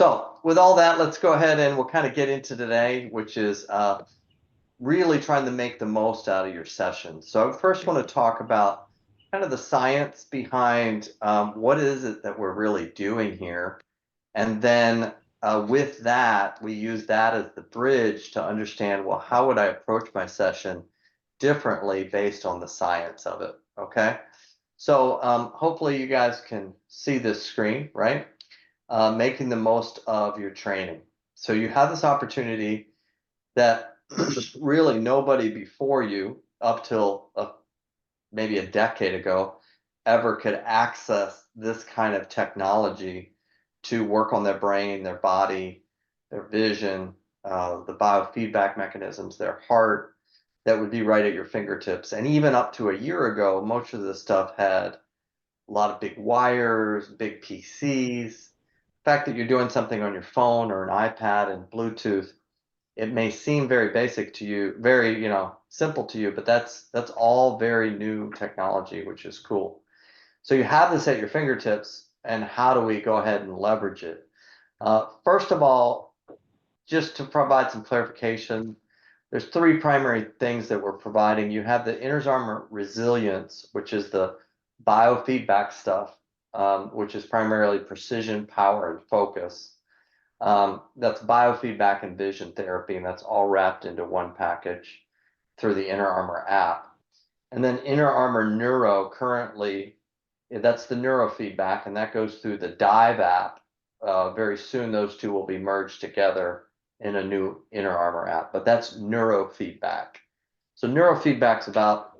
So with all that, let's go ahead and we'll kind of get into today, which is really trying to make the most out of your session. So I first want to talk about kind of the science behind what is it that we're really doing here. And then with that, we use that as the bridge to understand, well, how would I approach my session differently based on the science of it? Okay. So hopefully you guys can see this screen, right? Making the most of your training. So you have this opportunity that really nobody before you, up till maybe a decade ago, ever could access this kind of technology to work on their brain, their body, their vision, the biofeedback mechanisms, their heart, that would be right at your fingertips. And even up to a year ago, most of this stuff had a lot of big wires, big PCs. The fact that you're doing something on your phone or an iPad and Bluetooth, it may seem very basic to you, very, simple to you, but that's all very new technology, which is cool. So you have this at your fingertips, and how do we go ahead and leverage it? First of all, just to provide some clarification, there's three primary things that we're providing. You have the Inner's Armor Resilience, which is the biofeedback stuff, which is primarily precision, power, and focus. That's biofeedback and vision therapy, and that's all wrapped into one package through the Inner Armor app. And then Inner Armor Neuro currently, that's the neurofeedback, and that goes through the Dive app. Very soon, those two will be merged together in a new Inner Armor app, but that's neurofeedback. So neurofeedback's about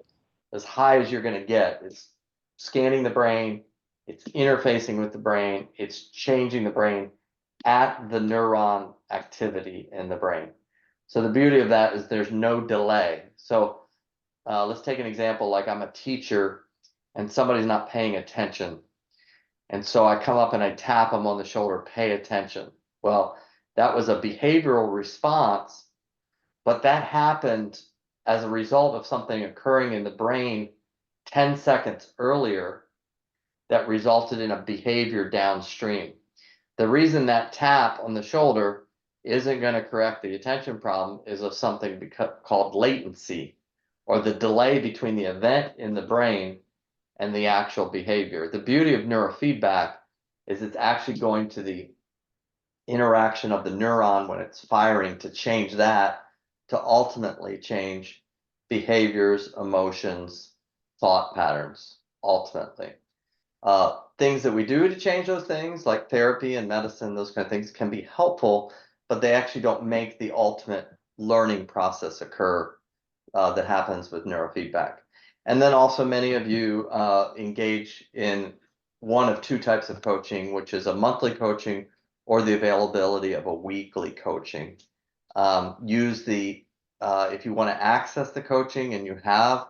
as high as you're going to get. It's scanning the brain, it's interfacing with the brain, it's changing the brain at the neuron activity in the brain. So the beauty of that is there's no delay. So let's take an example, like I'm a teacher and somebody's not paying attention. And so I come up and I tap them on the shoulder, pay attention. Well, that was a behavioral response, but that happened as a result of something occurring in the brain 10 seconds earlier that resulted in a behavior downstream. The reason that tap on the shoulder isn't going to correct the attention problem is of something called latency, or the delay between the event in the brain and the actual behavior. The beauty of neurofeedback is it's actually going to the interaction of the neuron when it's firing to change that, to ultimately change behaviors, emotions, thought patterns, ultimately. Things that we do to change those things, like therapy and medicine, those kind of things can be helpful, but they actually don't make the ultimate learning process occur that happens with neurofeedback. And then also many of you engage in one of two types of coaching, which is a monthly coaching or the availability of a weekly coaching. Use the, if you want to access the coaching and you have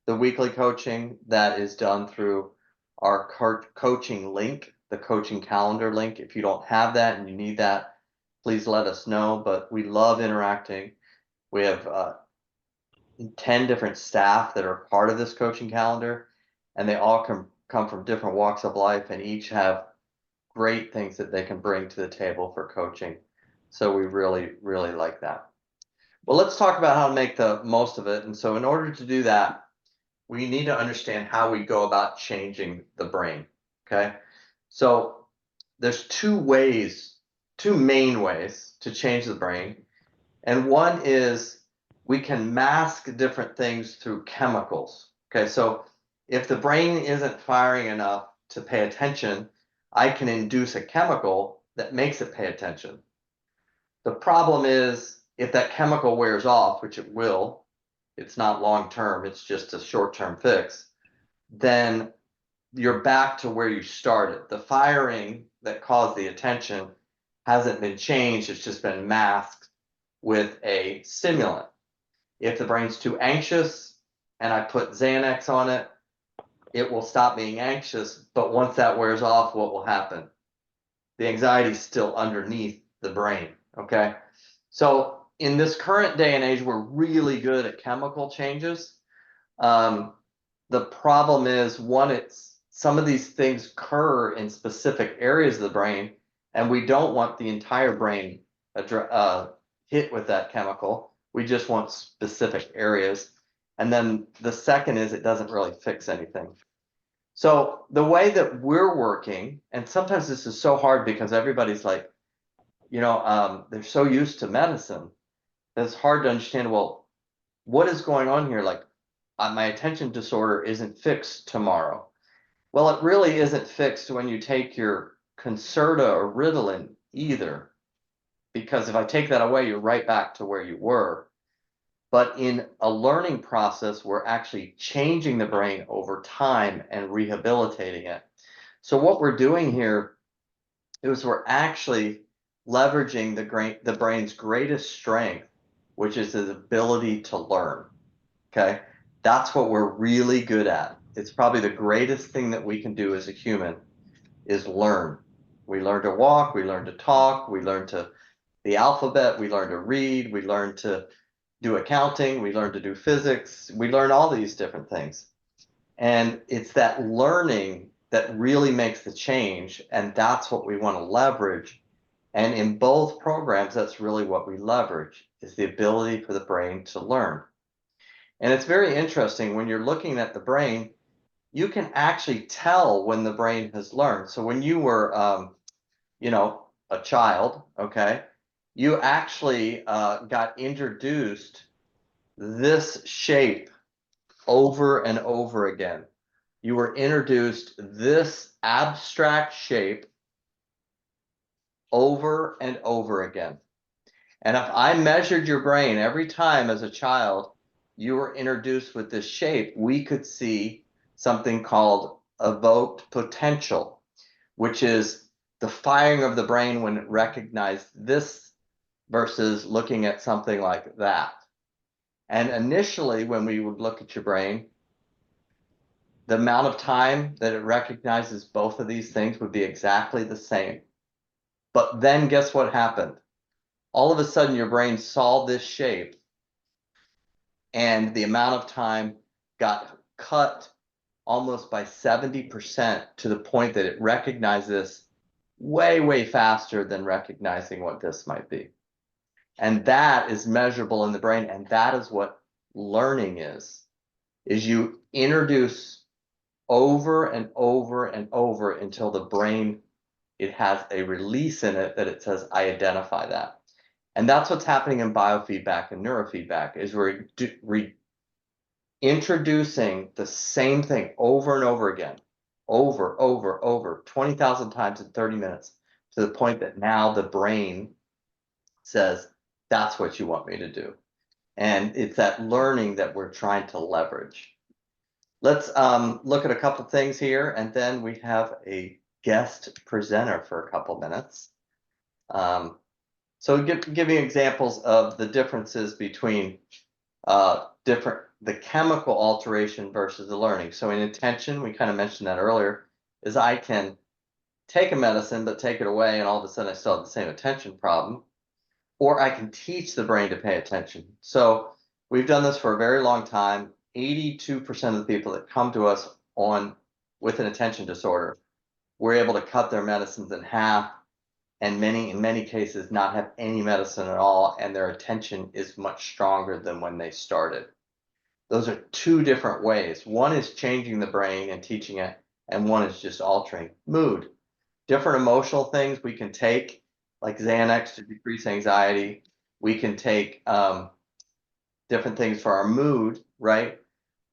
the weekly coaching, that is done through our coaching link, the coaching calendar link. If you don't have that and you need that, please let us know. But we love interacting. We have 10 different staff that are part of this coaching calendar, and they all come from different walks of life and each have great things that they can bring to the table for coaching. So we really, really like that. Well, let's talk about how to make the most of it. And so in order to do that, we need to understand how we go about changing the brain. Okay. So there's two ways, two main ways to change the brain. And one is we can mask different things through chemicals. Okay. So if the brain isn't firing enough to pay attention, I can induce a chemical that makes it pay attention. The problem is if that chemical wears off, which it will, it's not long term, it's just a short term fix, then you're back to where you started. The firing that caused the attention hasn't been changed, it's just been masked with a stimulant. If the brain's too anxious and I put Xanax on it, it will stop being anxious. But once that wears off, what will happen? The anxiety is still underneath the brain. Okay. So in this current day and age, we're really good at chemical changes. The problem is, one, it's some of these things occur in specific areas of the brain, And we don't want the entire brain hit with that chemical. We just want specific areas. And then the second is it doesn't really fix anything. So the way that we're working, and sometimes this is so hard because everybody's like, they're so used to medicine that it's hard to understand, well, what is going on here? Like, my attention disorder isn't fixed tomorrow. Well, it really isn't fixed when you take your Concerta or Ritalin either, because if I take that away, you're right back to where you were. But in a learning process, we're actually changing the brain over time and rehabilitating it. So what we're doing here is we're actually leveraging the brain's greatest strength, which is its ability to learn. Okay, that's what we're really good at. It's probably the greatest thing that we can do as a human is learn. We learn to walk, we learn to talk, we learn to the alphabet, we learn to read, we learn to do accounting, we learn to do physics, we learn all these different things. And it's that learning that really makes the change, and that's what we want to leverage. And in both programs, that's really what we leverage, is the ability for the brain to learn. And it's very interesting when you're looking at the brain, you can actually tell when the brain has learned. So when you were, a child, okay, you actually got introduced this shape over and over again. You were introduced this abstract shape over and over again. And if I measured your brain every time as a child you were introduced with this shape, we could see something called evoked potential, which is the firing of the brain when it recognized this versus looking at something like that. And initially, when we would look at your brain, the amount of time that it recognizes both of these things would be exactly the same. But then guess what happened? All of a sudden, your brain saw this shape, and the amount of time got cut almost by 70% to the point that it recognized this way, way faster than recognizing what this might be. And that is measurable in the brain, and that is what learning is you introduce over and over and over until the brain, it has a release in it that it says, I identify that. And that's what's happening in biofeedback and neurofeedback is we're introducing the same thing over and over again, over 20,000 times in 30 minutes to the point that now the brain says, that's what you want me to do. And it's that learning that we're trying to leverage. Let's look at a couple things here, and then we have a guest presenter for a couple minutes. So giving examples of the differences between the chemical alteration versus the learning. So in attention, we kind of mentioned that earlier, is I can take a medicine but take it away and all of a sudden I still have the same attention problem, or I can teach the brain to pay attention. So we've done this for a very long time. 82% of the people that come to us with an attention disorder, we're able to cut their medicines in half, and in many cases not have any medicine at all, and their attention is much stronger than when they started. Those are two different ways. One is changing the brain and teaching it, and one is just altering mood. Different emotional things we can take, like Xanax to decrease anxiety. We can take different things for our mood, right?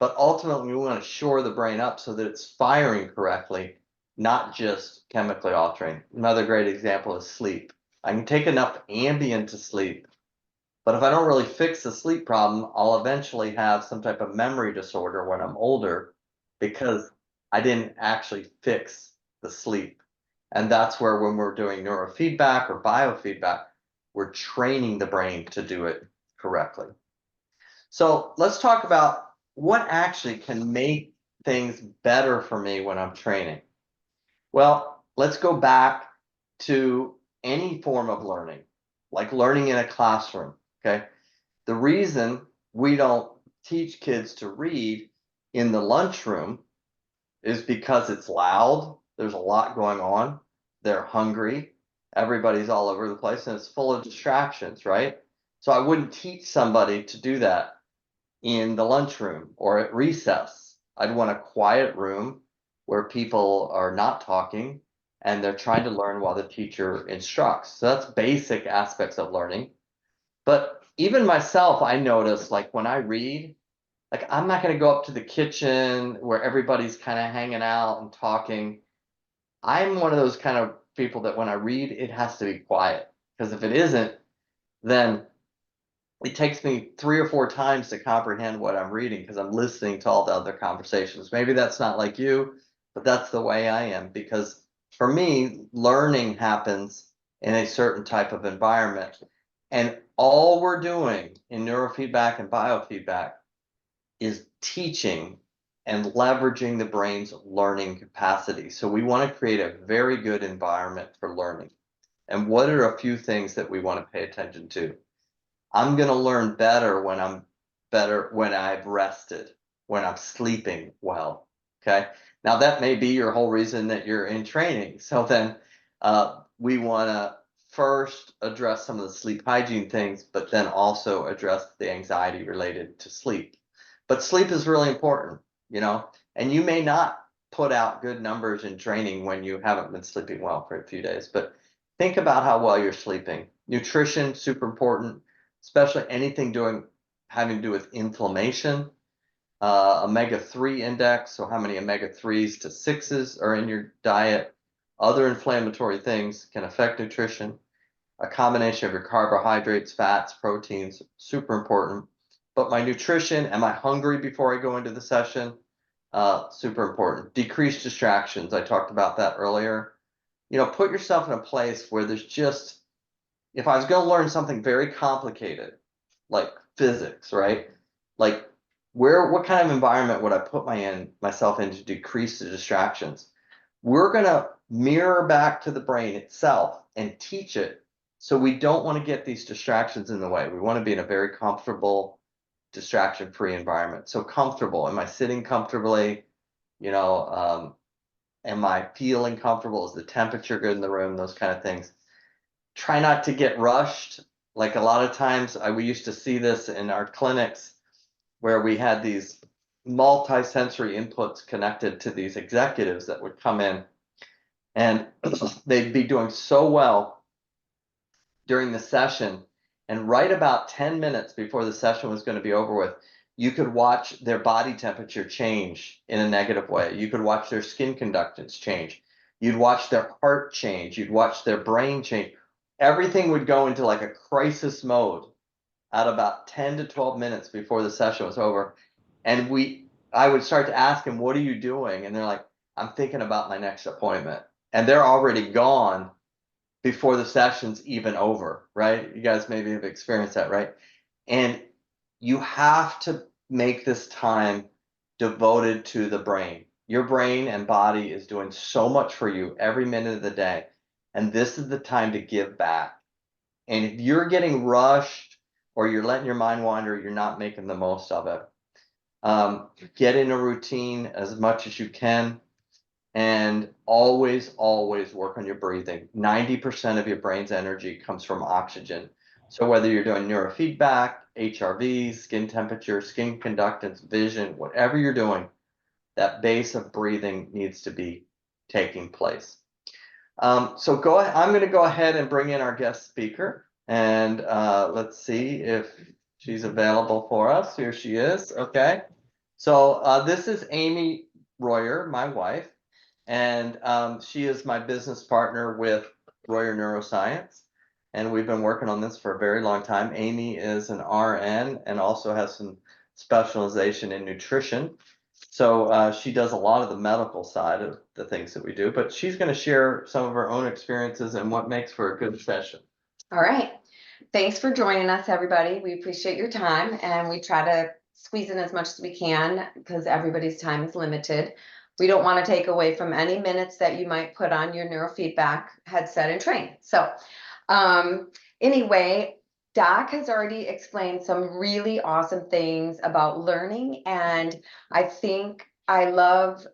But ultimately, we want to shore the brain up so that it's firing correctly, not just chemically altering. Another great example is sleep. I can take enough Ambien to sleep, but if I don't really fix the sleep problem, I'll eventually have some type of memory disorder when I'm older because I didn't actually fix the sleep. And that's where when we're doing neurofeedback or biofeedback, we're training the brain to do it correctly. So let's talk about what actually can make things better for me when I'm training. Well, let's go back to any form of learning, like learning in a classroom, okay? The reason we don't teach kids to read in the lunchroom is because it's loud, there's a lot going on, they're hungry, Everybody's all over the place and it's full of distractions, right? So I wouldn't teach somebody to do that in the lunchroom or at recess. I'd want a quiet room where people are not talking and they're trying to learn while the teacher instructs. So that's basic aspects of learning. But even myself, I notice like when I read, like I'm not going to go up to the kitchen where everybody's kind of hanging out and talking. I'm one of those kind of people that when I read, it has to be quiet. Because if it isn't, then it takes me 3 or 4 times to comprehend what I'm reading because I'm listening to all the other conversations. Maybe that's not like you, but that's the way I am. Because for me, learning happens in a certain type of environment. And all we're doing in neurofeedback and biofeedback is teaching and leveraging the brain's learning capacity. So we want to create a very good environment for learning. And what are a few things that we want to pay attention to? I'm going to learn better when I've rested, when I'm sleeping well. Okay. Now that may be your whole reason that you're in training. So then we want to first address some of the sleep hygiene things, but then also address the anxiety related to sleep. But sleep is really important, and you may not put out good numbers in training when you haven't been sleeping well for a few days, but think about how well you're sleeping. Nutrition, super important, especially anything having to do with inflammation. Omega-3 index, so how many omega-3s to 6s are in your diet. Other inflammatory things can affect nutrition. A combination of your carbohydrates, fats, proteins, super important. But my nutrition, am I hungry before I go into the session? Super important. Decrease distractions. I talked about that earlier. Put yourself in a place where there's just, if I was going to learn something very complicated, like physics, right? Like what kind of environment would I put myself in to decrease the distractions? We're going to mirror back to the brain itself and teach it. So we don't want to get these distractions in the way. We want to be in a very comfortable, distraction-free environment. So comfortable. Am I sitting comfortably? Am I feeling comfortable? Is the temperature good in the room? Those kind of things. Try not to get rushed. Like a lot of times, we used to see this in our clinics where we had these multi-sensory inputs connected to these executives that would come in and they'd be doing so well during the session. And right about 10 minutes before the session was going to be over with, you could watch their body temperature change in a negative way. You could watch their skin conductance change. You'd watch their heart change. You'd watch their brain change. Everything would go into like a crisis mode at about 10 to 12 minutes before the session was over. And I would start to ask them, what are you doing? And they're like, I'm thinking about my next appointment. And they're already gone before the session's even over, right? You guys maybe have experienced that, right? And you have to make this time devoted to the brain. Your brain and body is doing so much for you every minute of the day. And this is the time to give back. And if you're getting rushed or you're letting your mind wander, you're not making the most of it. Get in a routine as much as you can. And always, always work on your breathing. 90% of your brain's energy comes from oxygen. So whether you're doing neurofeedback, HRV, skin temperature, skin conductance, vision, whatever you're doing, that base of breathing needs to be taking place. So I'm going to go ahead and bring in our guest speaker. And let's see if she's available for us. Here she is. Okay. So this is Amy Royer, my wife. And she is my business partner with Royer Neuroscience. And we've been working on this for a very long time. Amy is an RN and also has some specialization in nutrition. So she does a lot of the medical side of the things that we do, but she's going to share some of her own experiences and what makes for a good session. All right. Thanks for joining us, everybody. We appreciate your time and we try to squeeze in as much as we can because everybody's time is limited. We don't want to take away from any minutes that you might put on your neurofeedback headset and train. So anyway, Doc has already explained some really awesome things about learning. And I think I love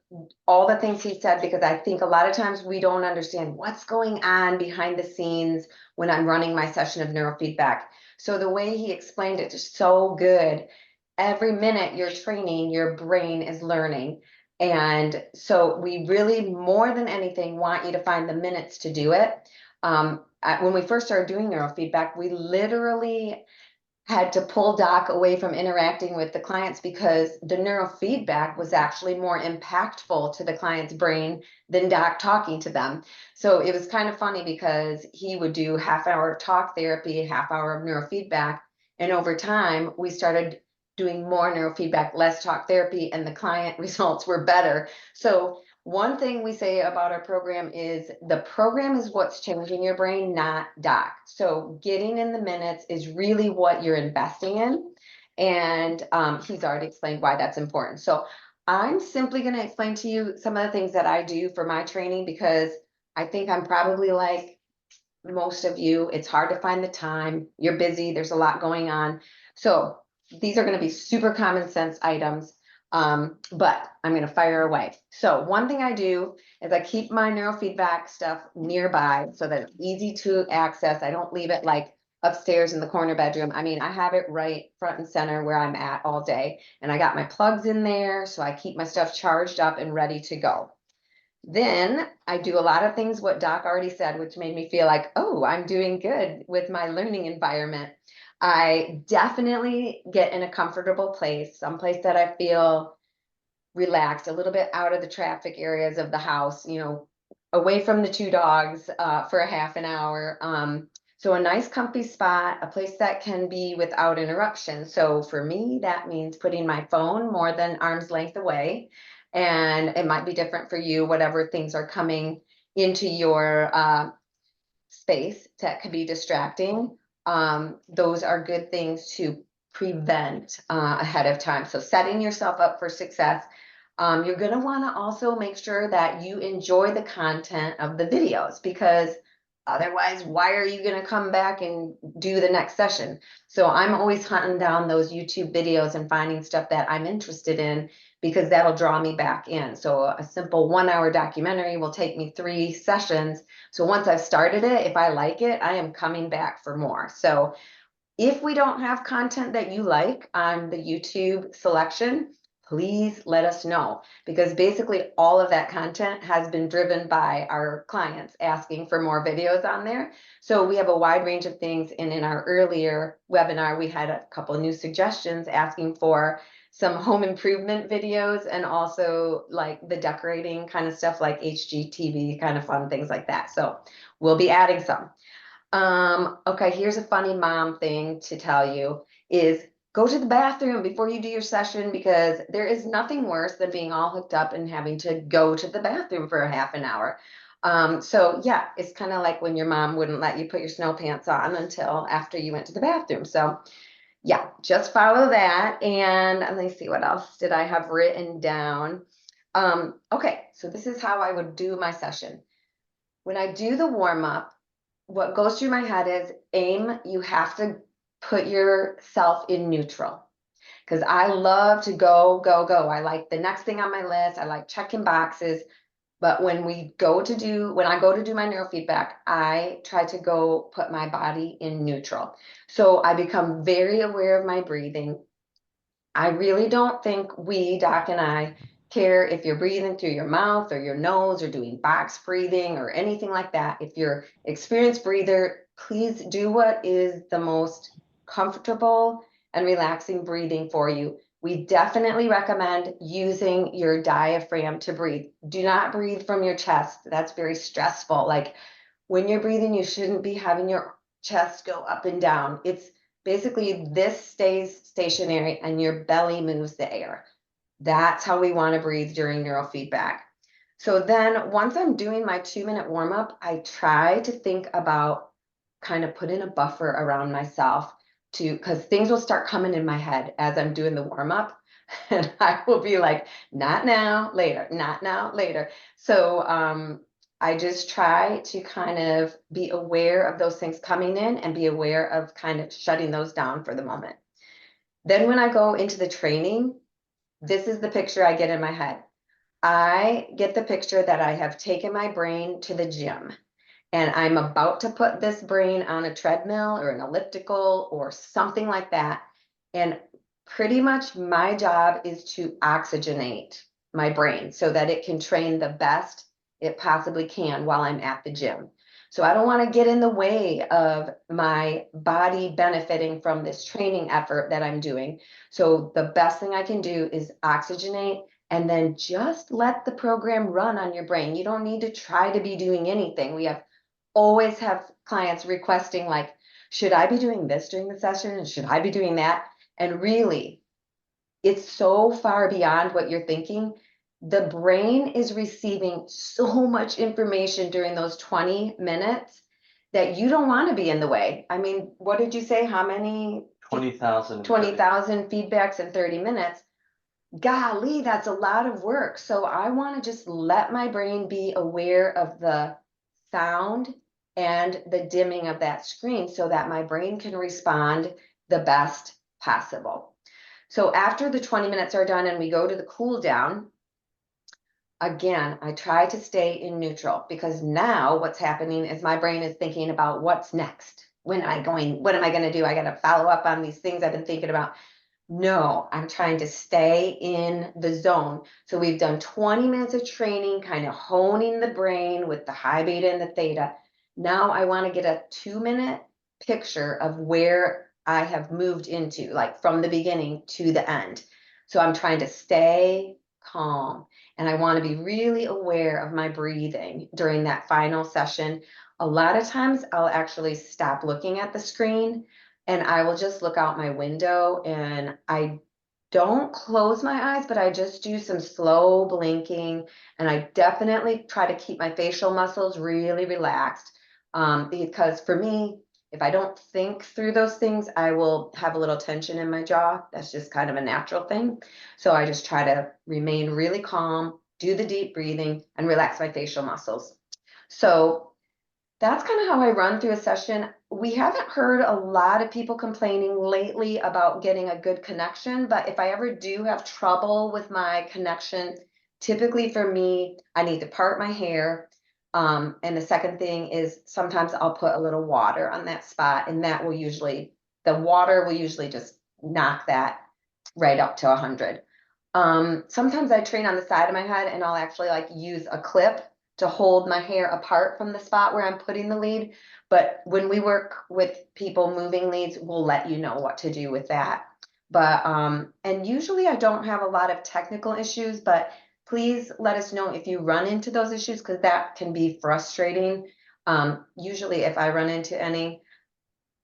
all the things he said because I think a lot of times we don't understand what's going on behind the scenes when I'm running my session of neurofeedback. So the way he explained it is so good. Every minute you're training, your brain is learning. And so we really, more than anything, want you to find the minutes to do it. When we first started doing neurofeedback, we literally had to pull Doc away from interacting with the clients because the neurofeedback was actually more impactful to the client's brain than Doc talking to them. So it was kind of funny because he would do half hour of talk therapy, half hour of neurofeedback. And over time, we started doing more neurofeedback, less talk therapy, and the client results were better. So one thing we say about our program is the program is what's changing your brain, not Doc. So getting in the minutes is really what you're investing in. And he's already explained why that's important. So I'm simply going to explain to you some of the things that I do for my training because I think I'm probably like most of you. It's hard to find the time. You're busy. There's a lot going on. So these are going to be super common sense items. But I'm going to fire away. So one thing I do is I keep my neurofeedback stuff nearby so that it's easy to access. I don't leave it like upstairs in the corner bedroom. I mean, I have it right front and center where I'm at all day. And I got my plugs in there. So I keep my stuff charged up and ready to go. Then I do a lot of things what Doc already said, which made me feel like, oh, I'm doing good with my learning environment. I definitely get in a comfortable place, someplace that I feel relaxed, a little bit out of the traffic areas of the house, away from the two dogs for a half an hour. So a nice comfy spot, a place that can be without interruption. So for me, that means putting my phone more than arm's length away. And it might be different for you, whatever things are coming into your space that could be distracting. Those are good things to prevent ahead of time. So setting yourself up for success. You're going to want to also make sure that you enjoy the content of the videos because otherwise, why are you going to come back and do the next session? So I'm always hunting down those YouTube videos and finding stuff that I'm interested in because that'll draw me back in. So a simple 1 hour documentary will take me 3 sessions. So once I've started it, if I like it, I am coming back for more. So if we don't have content that you like on the YouTube selection, please let us know because basically all of that content has been driven by our clients asking for more videos on there. So we have a wide range of things. And in our earlier webinar, we had a couple of new suggestions asking for some home improvement videos and also like the decorating kind of stuff like HGTV kind of fun things like that. So we'll be adding some. Okay, here's a funny mom thing to tell you is go to the bathroom before you do your session because there is nothing worse than being all hooked up and having to go to the bathroom for a half an hour. So yeah, it's kind of like when your mom wouldn't let you put your snow pants on until after you went to the bathroom. So yeah, just follow that. And let me see, what else did I have written down? Okay, so this is how I would do my session. When I do the warm up, what goes through my head is aim, you have to put yourself in neutral. Because I love to go, go, go. I like the next thing on my list. I like checking boxes. But when I go to do my neurofeedback, I try to go put my body in neutral. So I become very aware of my breathing. I really don't think Doc and I, care if you're breathing through your mouth or your nose or doing box breathing or anything like that. If you're experienced breather, please do what is the most comfortable and relaxing breathing for you. We definitely recommend using your diaphragm to breathe. Do not breathe from your chest. That's very stressful. Like when you're breathing, you shouldn't be having your chest go up and down. It's basically this stays stationary and your belly moves the air. That's how we want to breathe during neurofeedback. So then once I'm doing my 2-minute warm up, I try to think about kind of putting a buffer around myself because things will start coming in my head as I'm doing the warm up. And I will be like, not now, later, not now, later. So I just try to kind of be aware of those things coming in and be aware of kind of shutting those down for the moment. Then when I go into the training, this is the picture I get in my head. I get the picture that I have taken my brain to the gym and I'm about to put this brain on a treadmill or an elliptical or something like that. And pretty much my job is to oxygenate my brain so that it can train the best it possibly can while I'm at the gym. So I don't want to get in the way of my body benefiting from this training effort that I'm doing. So the best thing I can do is oxygenate and then just let the program run on your brain. You don't need to try to be doing anything. We have always have clients requesting like, should I be doing this during the session? And should I be doing that? And really, it's so far beyond what you're thinking. The brain is receiving so much information during those 20 minutes that you don't want to be in the way. I mean, what did you say? How many? 20,000. 20,000 feedbacks in 30 minutes. Golly, that's a lot of work. So I want to just let my brain be aware of the sound and the dimming of that screen so that my brain can respond the best possible. So after the 20 minutes are done and we go to the cool down, again, I try to stay in neutral because now what's happening is my brain is thinking about what's next. When am I going? What am I going to do? I got to follow up on these things I've been thinking about. No, I'm trying to stay in the zone. So we've done 20 minutes of training, kind of honing the brain with the high beta and the theta. Now I want to get a 2-minute picture of where I have moved into, like from the beginning to the end. So I'm trying to stay calm and I want to be really aware of my breathing during that final session. A lot of times I'll actually stop looking at the screen and I will just look out my window and I don't close my eyes, but I just do some slow blinking and I definitely try to keep my facial muscles really relaxed. Because for me, if I don't think through those things, I will have a little tension in my jaw. That's just kind of a natural thing. So I just try to remain really calm, do the deep breathing, and relax my facial muscles. So that's kind of how I run through a session. We haven't heard a lot of people complaining lately about getting a good connection, but if I ever do have trouble with my connection, typically for me, I need to part my hair. And the second thing is sometimes I'll put a little water on that spot, and that will usually, the water will usually just knock that right up to 100. Sometimes I train on the side of my head and I'll actually like use a clip to hold my hair apart from the spot where I'm putting the lead. But when we work with people moving leads, we'll let you know what to do with that. But and usually I don't have a lot of technical issues, but please let us know if you run into those issues because that can be frustrating. Usually if I run into any,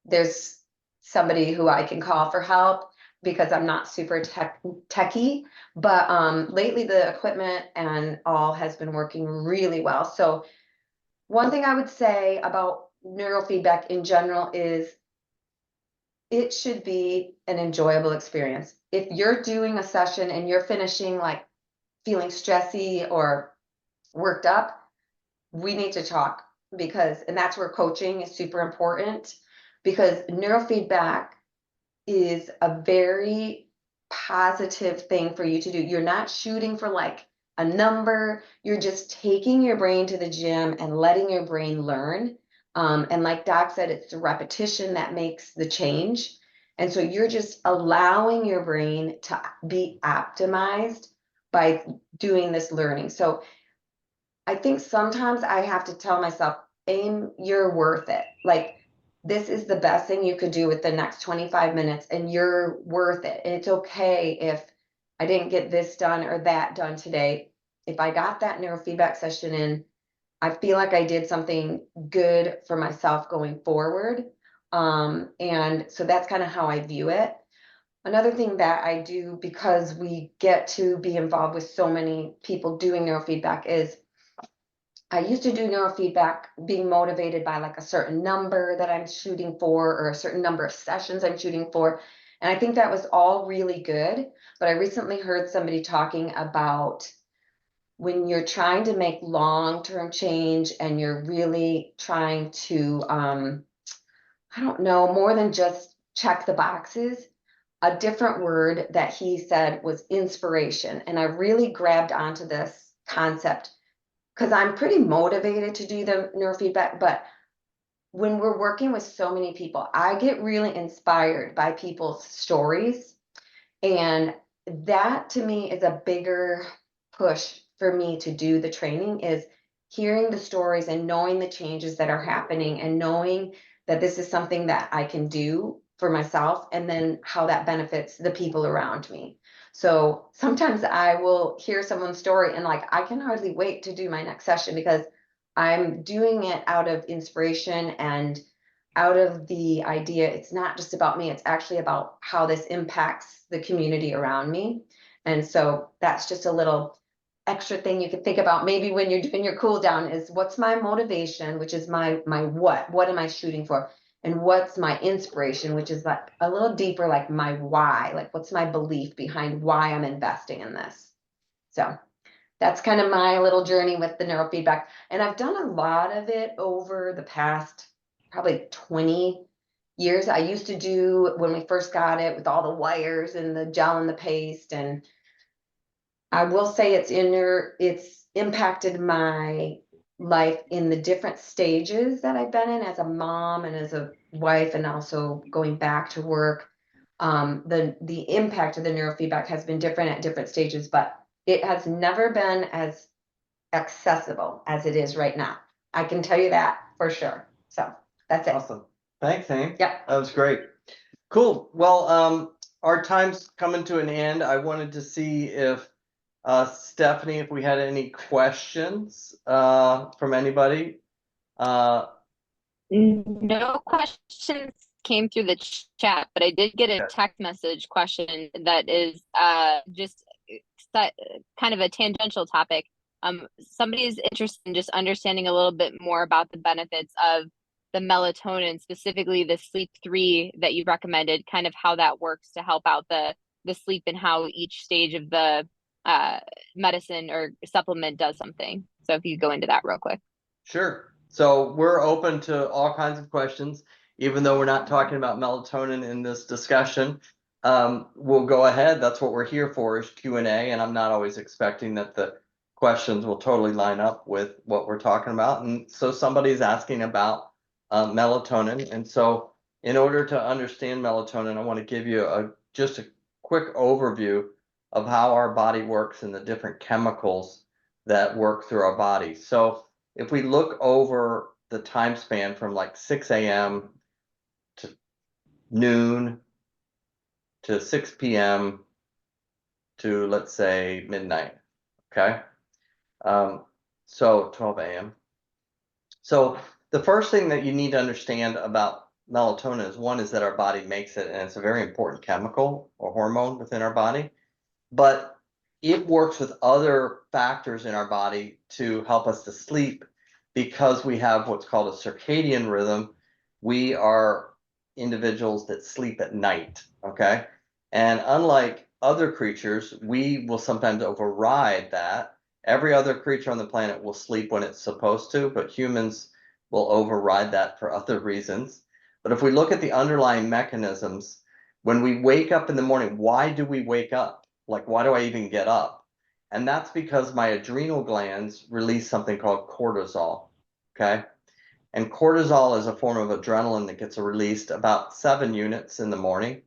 there's somebody who I can call for help because I'm not super techy, but lately the equipment and all has been working really well. So one thing I would say about neurofeedback in general is it should be an enjoyable experience. If you're doing a session and you're finishing like feeling stressy or worked up, we need to talk because, and that's where coaching is super important because neurofeedback is a very positive thing for you to do. You're not shooting for like a number, you're just taking your brain to the gym and letting your brain learn. And like Doc said, it's the repetition that makes the change. And so you're just allowing your brain to be optimized by doing this learning. So I think sometimes I have to tell myself, aim, you're worth it. Like, this is the best thing you could do with the next 25 minutes, and you're worth it. And it's okay if I didn't get this done or that done today. If I got that neurofeedback session in, I feel like I did something good for myself going forward. And so that's kind of how I view it. Another thing that I do because we get to be involved with so many people doing neurofeedback is I used to do neurofeedback being motivated by like a certain number that I'm shooting for or a certain number of sessions I'm shooting for. And I think that was all really good. But I recently heard somebody talking about when you're trying to make long-term change and you're really trying to, I don't know, more than just check the boxes. A different word that he said was inspiration. And I really grabbed onto this concept because I'm pretty motivated to do the neurofeedback, but when we're working with so many people, I get really inspired by people's stories. And that to me is a bigger push for me to do the training is hearing the stories and knowing the changes that are happening and knowing that this is something that I can do for myself and then how that benefits the people around me. So sometimes I will hear someone's story and like I can hardly wait to do my next session because I'm doing it out of inspiration and out of the idea it's not just about me, it's actually about how this impacts the community around me. And so that's just a little extra thing you could think about maybe when you're doing your cool down is what's my motivation, which is my what am I shooting for? And what's my inspiration, which is like a little deeper, like my why, like what's my belief behind why I'm investing in this. So that's kind of my little journey with the neurofeedback. And I've done a lot of it over the past probably 20 years. I used to do when we first got it with all the wires and the gel and the paste. And I will say it's impacted my life in the different stages that I've been in as a mom and as a wife and also going back to work. The impact of the neurofeedback has been different at different stages, but it has never been as accessible as it is right now. I can tell you that for sure. So that's it. Awesome. Thanks, Amy. Yep. That was great. Cool. Well, our time's coming to an end. I wanted to see if Stephanie, if we had any questions from anybody. No questions came through the chat, but I did get a Okay. text message question that is just kind of a tangential topic. Somebody is interested in just understanding a little bit more about the benefits of the melatonin, specifically the sleep 3 that you recommended, kind of how that works to help out the sleep and how each stage of the medicine or supplement does something. So if you go into that real quick. Sure. So we're open to all kinds of questions, even though we're not talking about melatonin in this discussion. We'll go ahead. That's what we're here for is Q&A, and I'm not always expecting that the questions will totally line up with what we're talking about. And so somebody's asking about melatonin. And so in order to understand melatonin, I want to give you just a quick overview of how our body works and the different chemicals that work through our body. So if we look over the time span from like 6 a.m. to noon to 6 p.m. to, let's say, midnight, okay? So 12 a.m. So the first thing that you need to understand about melatonin is one is that our body makes it, and it's a very important chemical or hormone within our body, but it works with other factors in our body to help us to sleep because we have what's called a circadian rhythm. We are individuals that sleep at night, okay? And unlike other creatures, we will sometimes override that. Every other creature on the planet will sleep when it's supposed to, but humans will override that for other reasons. But if we look at the underlying mechanisms, when we wake up in the morning, why do we wake up? Like, why do I even get up? And that's because my adrenal glands release something called cortisol, okay? And cortisol is a form of adrenaline that gets released about 7 units in the morning.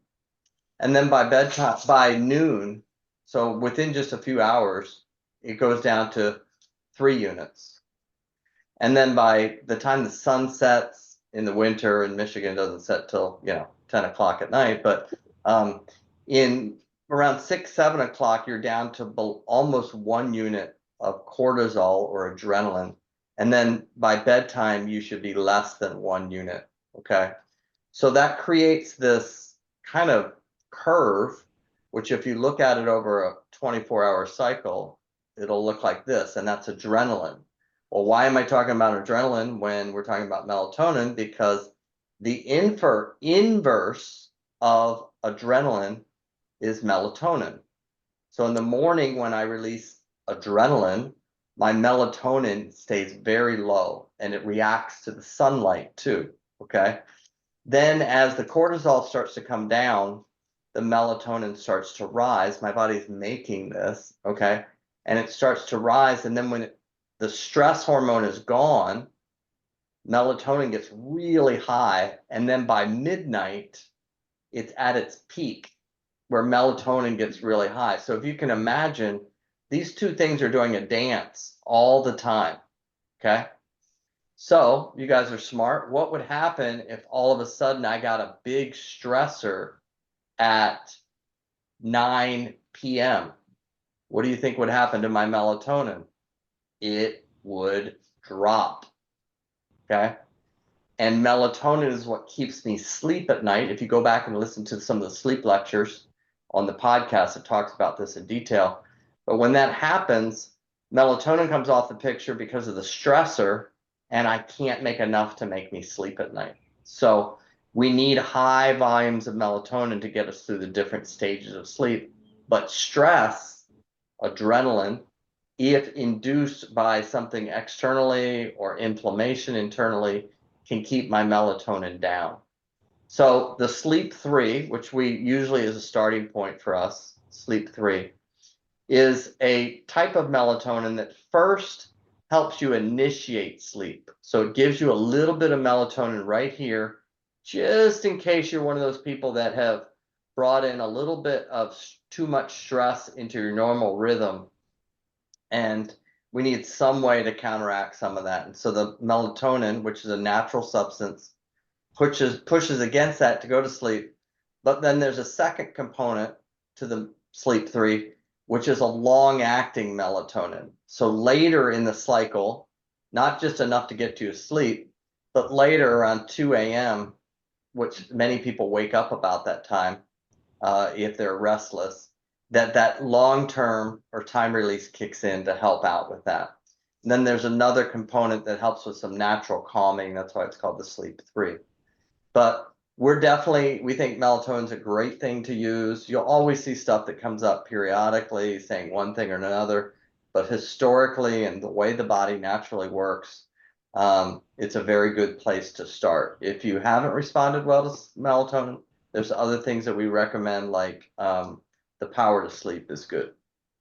And then by bedtime, by noon, so within just a few hours, it goes down to 3 units. And then by the time the sun sets in the winter, in Michigan, it doesn't set till, 10 o'clock at night, but in around 6, 7 o'clock, you're down to almost 1 unit of cortisol or adrenaline. And then by bedtime, you should be less than 1 unit, okay? So that creates this kind of curve, which if you look at it over a 24-hour cycle, it'll look like this, and that's adrenaline. Well, why am I talking about adrenaline when we're talking about melatonin? Because the inverse of adrenaline is melatonin. So in the morning when I release adrenaline, my melatonin stays very low and it reacts to the sunlight too, okay? Then as the cortisol starts to come down, the melatonin starts to rise. My body's making this, okay? and it starts to rise. And then when the stress hormone is gone, melatonin gets really high. And then by midnight, it's at its peak where melatonin gets really high. So if you can imagine, these two things are doing a dance all the time. Okay. So you guys are smart. What would happen if all of a sudden I got a big stressor at 9 p.m.? What do you think would happen to my melatonin? It would drop. Okay. And melatonin is what keeps me asleep at night. If you go back and listen to some of the sleep lectures on the podcast, it talks about this in detail. But when that happens, melatonin comes off the picture because of the stressor, and I can't make enough to make me sleep at night. So we need high volumes of melatonin to get us through the different stages of sleep. But stress, adrenaline, if induced by something externally or inflammation internally, can keep my melatonin down. So the sleep 3, which we usually is a starting point for us, sleep 3, is a type of melatonin that first helps you initiate sleep. So it gives you a little bit of melatonin right here, just in case you're one of those people that have brought in a little bit of too much stress into your normal rhythm. And we need some way to counteract some of that. And so the melatonin, which is a natural substance, pushes against that to go to sleep. But then there's a second component to the sleep 3, which is a long-acting melatonin. So later in the cycle, not just enough to get you to sleep, but later around 2 a.m., which many people wake up about that time if they're restless, that long-term or time release kicks in to help out with that. And then there's another component that helps with some natural calming. That's why it's called the sleep 3. But we think melatonin's a great thing to use. You'll always see stuff that comes up periodically saying one thing or another, but historically and the way the body naturally works, it's a very good place to start. If you haven't responded well to melatonin, there's other things that we recommend, like the Power to Sleep is good.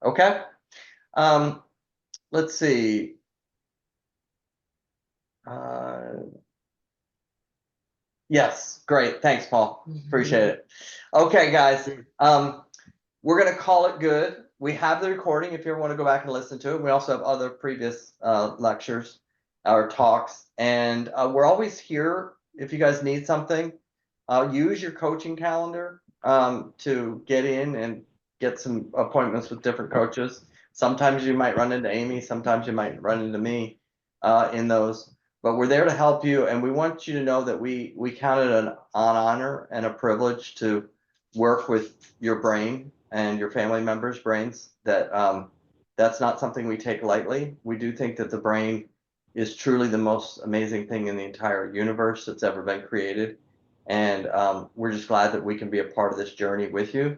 Okay. Let's see. Yes, great. Thanks, Paul. Appreciate it. Okay, guys. We're gonna call it good. We have the recording if you ever want to go back and listen to it. We also have other previous lectures or talks, and we're always here if you guys need something. Use your coaching calendar to get in and get some appointments with different coaches. Sometimes you might run into Amy, sometimes you might run into me in those. But we're there to help you, and we want you to know that we count it an honor and a privilege to work with your brain and your family members' brains. That's not something we take lightly. We do think that the brain is truly the most amazing thing in the entire universe that's ever been created. And we're just glad that we can be a part of this journey with you.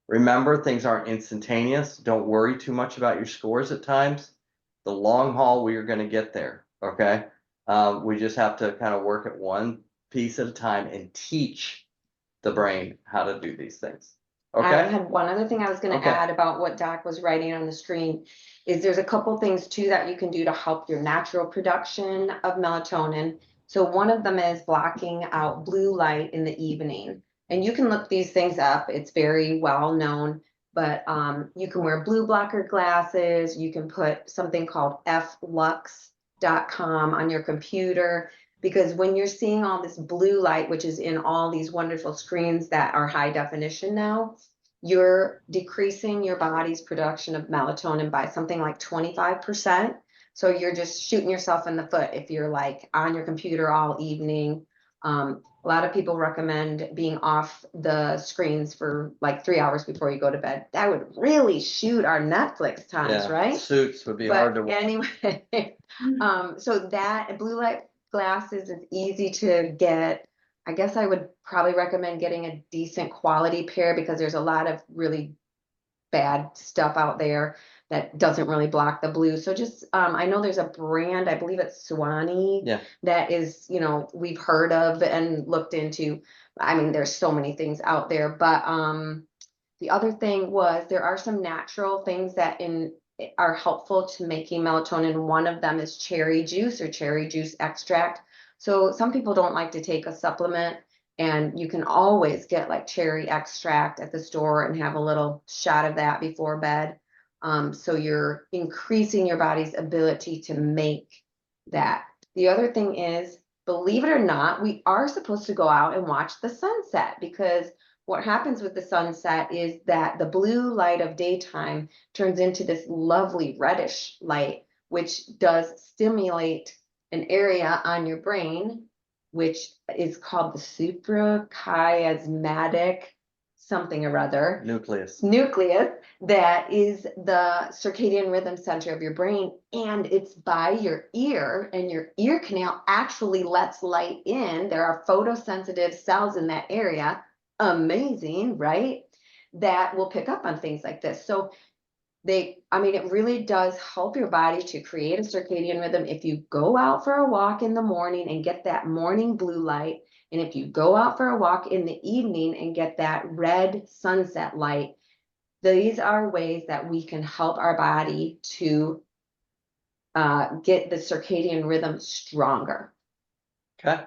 Remember, things aren't instantaneous. Don't worry too much about your scores at times. The long haul, we are going to get there, okay? We just have to kind of work at one piece at a time and teach the brain how to do these things. Okay. I had one other thing I was going to add about what Doc was writing on the screen is there's a couple things too that you can do to help your natural production of melatonin. So one of them is blocking out blue light in the evening. And you can look these things up. It's very well known, but you can wear blue blocker glasses. You can put something called flux.com on your computer, because when you're seeing all this blue light, which is in all these wonderful screens that are high definition now, you're decreasing your body's production of melatonin by something like 25%. So you're just shooting yourself in the foot if you're like on your computer all evening. A lot of people recommend being off the screens for like 3 hours before you go to bed. That would really shoot our Netflix times, right? Suits would be hard to watch. Anyway, so that blue light glasses is easy to get. I guess I would probably recommend getting a decent quality pair because there's a lot of really bad stuff out there that doesn't really block the blue. So just, I know there's a brand, I believe it's Swanee, that is, we've heard of and looked into. I mean, there's so many things out there, but the other thing was there are some natural things that are helpful to making melatonin. One of them is cherry juice or cherry juice extract. So some people don't like to take a supplement, and you can always get like cherry extract at the store and have a little shot of that before bed. So you're increasing your body's ability to make that. The other thing is, believe it or not, we are supposed to go out and watch the sunset, because what happens with the sunset is that the blue light of daytime turns into this lovely reddish light, which does stimulate an area on your brain, which is called the suprachiasmatic something or other Nucleus. that is the circadian rhythm center of your brain, and it's by your ear, and your ear canal actually lets light in. There are photosensitive cells in that area. Amazing, right? That will pick up on things like this. So it really does help your body to create a circadian rhythm. If you go out for a walk in the morning and get that morning blue light, and if you go out for a walk in the evening and get that red sunset light, these are ways that we can help our body to get the circadian rhythm stronger. Okay.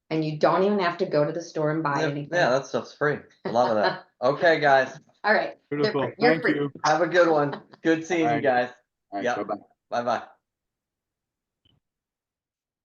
And you don't even have to go to the store and buy Yeah, anything. that stuff's free. I love that. Okay, guys. All right. Beautiful. You're Thank free. you. Have a good one. Good seeing you Alright. guys. All right, Yeah. bye-bye. Bye bye.